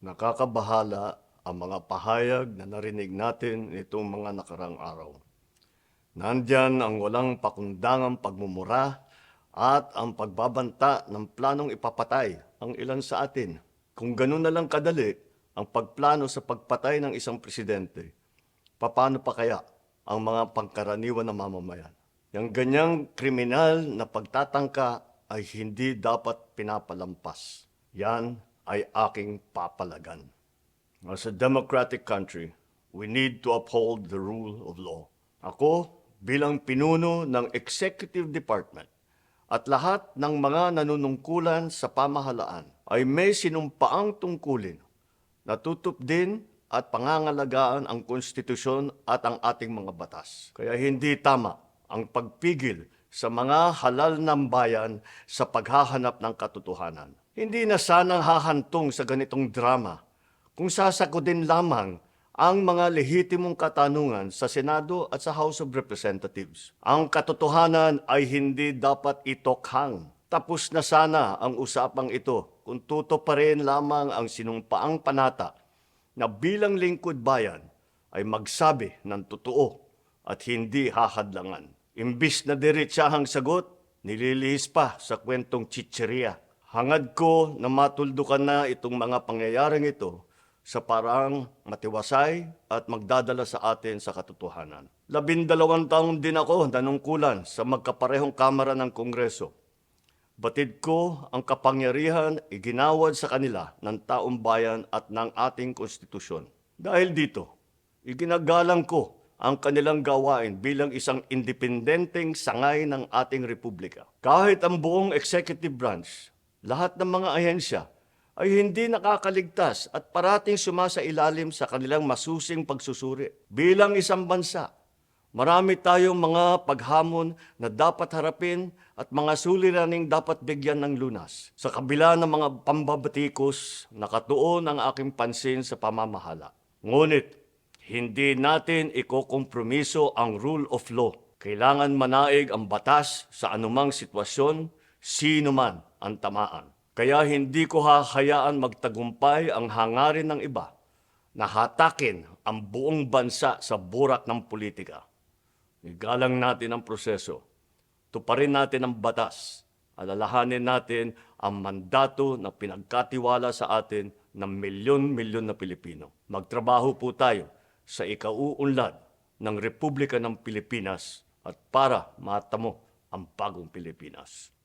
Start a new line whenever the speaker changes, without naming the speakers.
Nakakabahala ang mga pahayag na narinig natin nitong mga nakarang araw. Nandyan ang walang pakundangang pagmumura at ang pagbabanta ng planong ipapatay ang ilan sa atin. Kung ganun na lang kadali ang pagplano sa pagpatay ng isang presidente, paano pa kaya ang mga pangkaraniwan na mamamayan? Yang ganyang kriminal na pagtatangka ay hindi dapat pinapalampas. Yan ay aking papalagan. As a democratic country, we need to uphold the rule of law. Ako, bilang pinuno ng Executive Department at lahat ng mga nanunungkulan sa pamahalaan ay may sinumpaang tungkulin na tutupdin at pangangalagaan ang konstitusyon at ang ating mga batas. Kaya hindi tama ang pagpigil sa mga halal ng bayan sa paghahanap ng katotohanan. Hindi na sanang hahantong sa ganitong drama kung sasagutin lamang ang mga lehitimong katanungan sa Senado at sa House of Representatives. Ang katotohanan ay hindi dapat itokhang. Tapos na sana ang usapang ito kung tutuparin lamang ang sinumpaang panata na bilang lingkod bayan ay magsabi ng totoo at hindi hahadlangan. Imbis na diretsahang sagot, nililihis pa sa kwentong chicheria. Hangad ko na matuldukan na itong mga pangyayaring ito sa paraang matiwasay at magdadala sa atin sa katotohanan. 12 taon din ako nanungkulan sa magkaparehong kamara ng Kongreso. Batid ko ang kapangyarihan iginawad sa kanila ng taong bayan at ng ating konstitusyon. Dahil dito, iginagalang ko ang kanilang gawain bilang isang independenteng sangay ng ating republika. Kahit ang buong executive branch, lahat ng mga ahensya ay hindi nakakaligtas at parating sumasailalim sa kanilang masusing pagsusuri. Bilang isang bansa, marami tayong mga paghamon na dapat harapin at mga suliraning dapat bigyan ng lunas. Sa kabila ng mga pambabatikos, nakatuon ang aking pansin sa pamamahala. Ngunit, hindi natin ikokompromiso ang rule of law. Kailangan manaig ang batas sa anumang sitwasyon, sino man ang tamaan. Kaya hindi ko hahayaan magtagumpay ang hangarin ng iba na hatakin ang buong bansa sa burak ng politika. Igalang natin ang proseso. Tuparin natin ang batas. Alalahanin natin ang mandato na pinagkatiwala sa atin ng milyon-milyon na Pilipino. Magtrabaho po tayo sa ikauunlad ng Republika ng Pilipinas at para matamo ang bagong Pilipinas.